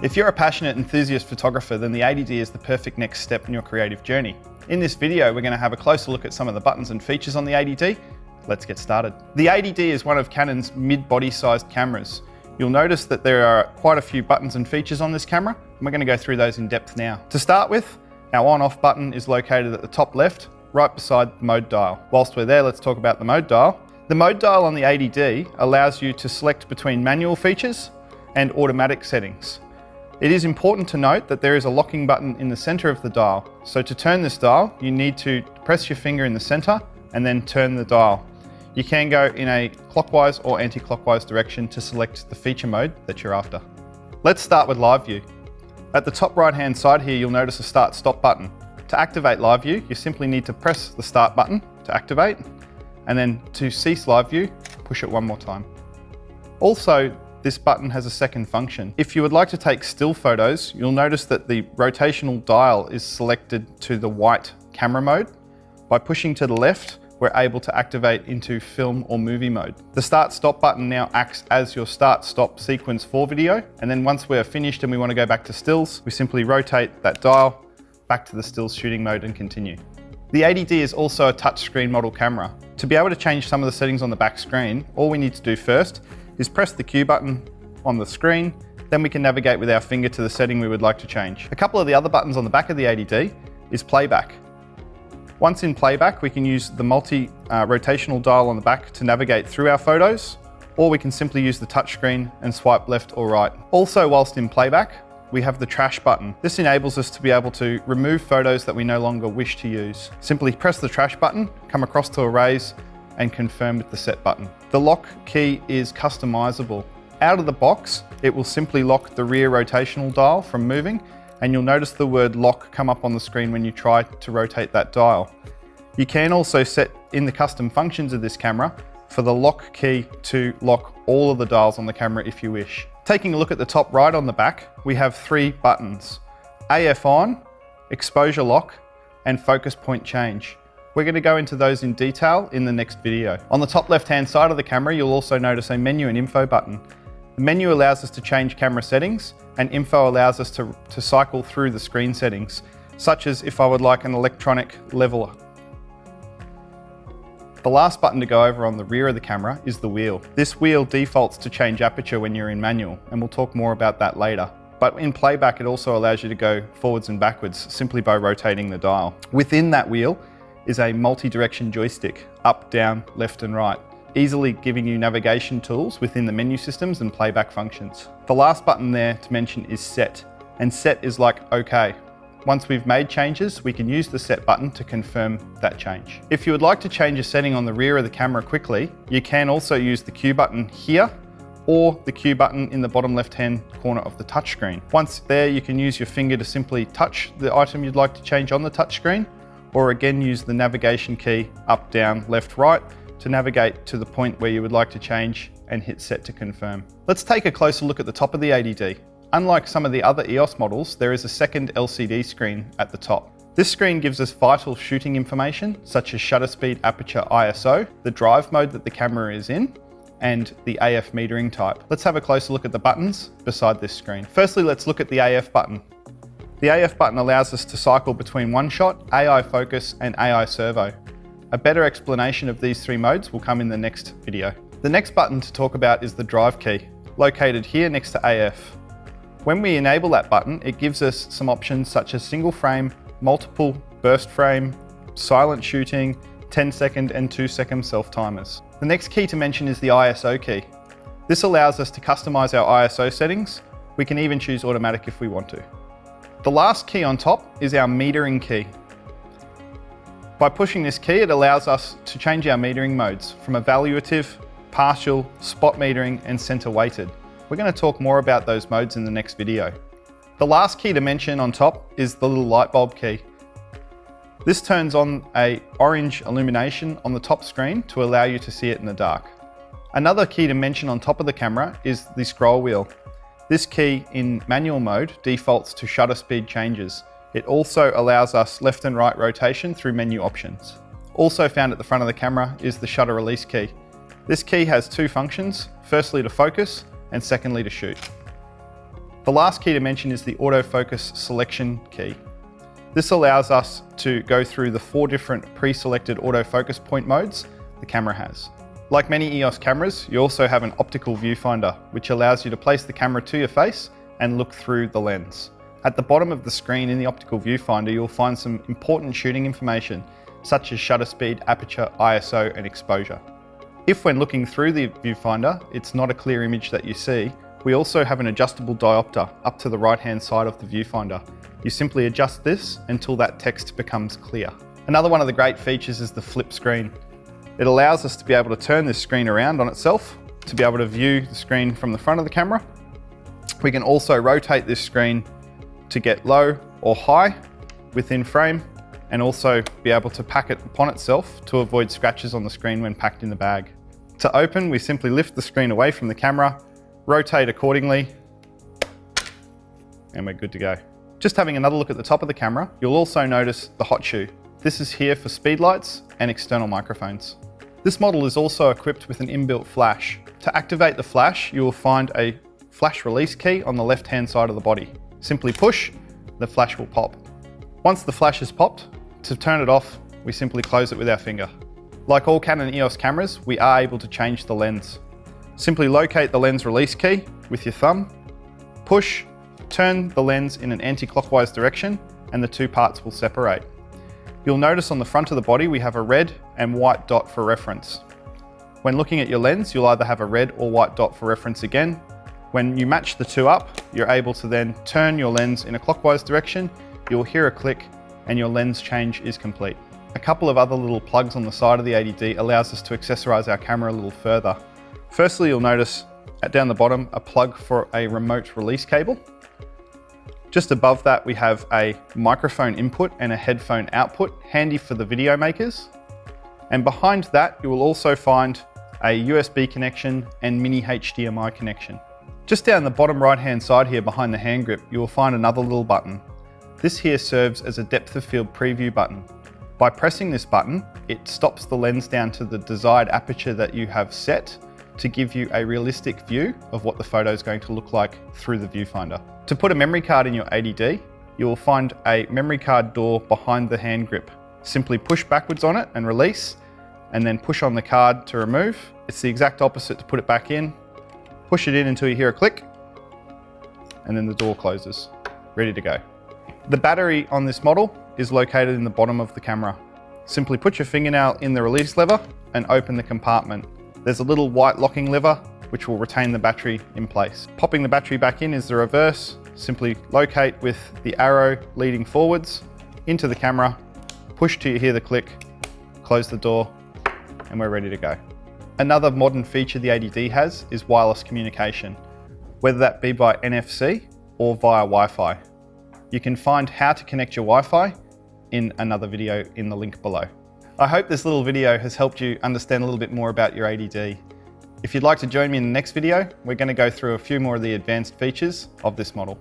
If you're a passionate enthusiast photographer, then the 80D is the perfect next step in your creative journey. In this video, we're going to have a closer look at some of the buttons and features on the 80D. Let's get started. The 80D is one of Canon's mid-body sized cameras. You'll notice that there are quite a few buttons and features on this camera, and we're going to go through those in depth now. To start with, our on-off button is located at the top left, right beside the mode dial. Whilst we're there, let's talk about the mode dial. The mode dial on the 80D allows you to select between manual features and automatic settings. It is important to note that there is a locking button in the center of the dial. So to turn this dial, you need to press your finger in the center and then turn the dial. You can go in a clockwise or anti-clockwise direction to select the feature mode that you're after. Let's start with live view. At the top right hand side here, you'll notice a start stop button. To activate live view, you simply need to press the start button to activate, and then to cease live view, push it one more time. Also, this button has a second function. If you would like to take still photos, you'll notice that the rotational dial is selected to the white camera mode. By pushing to the left, we're able to activate into film or movie mode. The start stop button now acts as your start stop sequence for video. And then once we're finished and we want to go back to stills, we simply rotate that dial back to the stills shooting mode and continue. The 80D is also a touchscreen model camera. To be able to change some of the settings on the back screen, all we need to do first is press the Q button on the screen, then we can navigate with our finger to the setting we would like to change. A couple of the other buttons on the back of the 80D is playback. Once in playback, we can use the multi-rotational dial on the back to navigate through our photos, or we can simply use the touchscreen and swipe left or right. Also, whilst in playback, we have the trash button. This enables us to be able to remove photos that we no longer wish to use. Simply press the trash button, come across to erase, and confirm with the set button. The lock key is customizable. Out of the box, it will simply lock the rear rotational dial from moving, and you'll notice the word lock come up on the screen when you try to rotate that dial. You can also set in the custom functions of this camera for the lock key to lock all of the dials on the camera if you wish. Taking a look at the top right on the back, we have three buttons: AF on, exposure lock, and focus point change. We're going to go into those in detail in the next video. On the top left-hand side of the camera, you'll also notice a menu and info button. The menu allows us to change camera settings, and info allows us to cycle through the screen settings, such as if I would like an electronic leveler. The last button to go over on the rear of the camera is the wheel. This wheel defaults to change aperture when you're in manual, and we'll talk more about that later. But in playback, it also allows you to go forwards and backwards simply by rotating the dial. Within that wheel is a multi-direction joystick, up, down, left and right, easily giving you navigation tools within the menu systems and playback functions. The last button there to mention is set, and set is like OK. Once we've made changes, we can use the set button to confirm that change. If you would like to change a setting on the rear of the camera quickly, you can also use the Q button here or the Q button in the bottom left-hand corner of the touchscreen. Once there, you can use your finger to simply touch the item you'd like to change on the touchscreen, or again use the navigation key up, down, left, right to navigate to the point where you would like to change and hit set to confirm. Let's take a closer look at the top of the 80D. Unlike some of the other EOS models, there is a second LCD screen at the top. This screen gives us vital shooting information such as shutter speed, aperture, ISO, the drive mode that the camera is in, and the AF metering type. Let's have a closer look at the buttons beside this screen. Firstly, let's look at the AF button. The AF button allows us to cycle between one shot, AI focus, and AI servo. A better explanation of these three modes will come in the next video. The next button to talk about is the drive key, located here next to AF. When we enable that button, it gives us some options such as single frame, multiple burst frame, silent shooting, 10-second and 2-second self-timers. The next key to mention is the ISO key. This allows us to customize our ISO settings. We can even choose automatic if we want to. The last key on top is our metering key. By pushing this key, it allows us to change our metering modes from evaluative, partial, spot metering, and center weighted. We're going to talk more about those modes in the next video. The last key to mention on top is the little light bulb key. This turns on an orange illumination on the top screen to allow you to see it in the dark. Another key to mention on top of the camera is the scroll wheel. This key in manual mode defaults to shutter speed changes. It also allows us left and right rotation through menu options. Also found at the front of the camera is the shutter release key. This key has two functions, firstly to focus and secondly to shoot. The last key to mention is the autofocus selection key. This allows us to go through the 4 different pre-selected autofocus point modes the camera has. Like many EOS cameras, you also have an optical viewfinder, which allows you to place the camera to your face and look through the lens. At the bottom of the screen in the optical viewfinder, you'll find some important shooting information, such as shutter speed, aperture, ISO, and exposure. If when looking through the viewfinder, it's not a clear image that you see, we also have an adjustable diopter up to the right-hand side of the viewfinder. You simply adjust this until that text becomes clear. Another one of the great features is the flip screen. It allows us to be able to turn this screen around on itself to be able to view the screen from the front of the camera. We can also rotate this screen to get low or high within frame, and also be able to pack it upon itself to avoid scratches on the screen when packed in the bag. To open, we simply lift the screen away from the camera, rotate accordingly, and we're good to go. Just having another look at the top of the camera, you'll also notice the hot shoe. This is here for speed lights and external microphones. This model is also equipped with an inbuilt flash. To activate the flash, you will find a flash release key on the left-hand side of the body. Simply push, the flash will pop. Once the flash is popped, to turn it off, we simply close it with our finger. Like all Canon EOS cameras, we are able to change the lens. Simply locate the lens release key with your thumb, push, turn the lens in an anti-clockwise direction, and the 2 parts will separate. You'll notice on the front of the body we have a red and white dot for reference. When looking at your lens, you'll either have a red or white dot for reference again. When you match the 2 up, you're able to then turn your lens in a clockwise direction, you'll hear a click, and your lens change is complete. A couple of other little plugs on the side of the 80D allows us to accessorize our camera a little further. Firstly, you'll notice down the bottom a plug for a remote release cable. Just above that, we have a microphone input and a headphone output, handy for the video makers. And behind that, you will also find a USB connection and mini HDMI connection. Just down the bottom right-hand side here behind the hand grip, you will find another little button. This here serves as a depth of field preview button. By pressing this button, it stops the lens down to the desired aperture that you have set to give you a realistic view of what the photo is going to look like through the viewfinder. To put a memory card in your 80D, you will find a memory card door behind the hand grip. Simply push backwards on it and release, and then push on the card to remove. It's the exact opposite to put it back in. Push it in until you hear a click, and then the door closes, ready to go. The battery on this model is located in the bottom of the camera. Simply put your fingernail in the release lever and open the compartment. There's a little white locking lever which will retain the battery in place. Popping the battery back in is the reverse. Simply locate with the arrow leading forwards into the camera, push till you hear the click, close the door, and we're ready to go. Another modern feature the 80D has is wireless communication, whether that be by NFC or via Wi-Fi. You can find how to connect your Wi-Fi in another video in the link below. I hope this little video has helped you understand a little bit more about your 80D. If you'd like to join me in the next video, we're going to go through a few more of the advanced features of this model.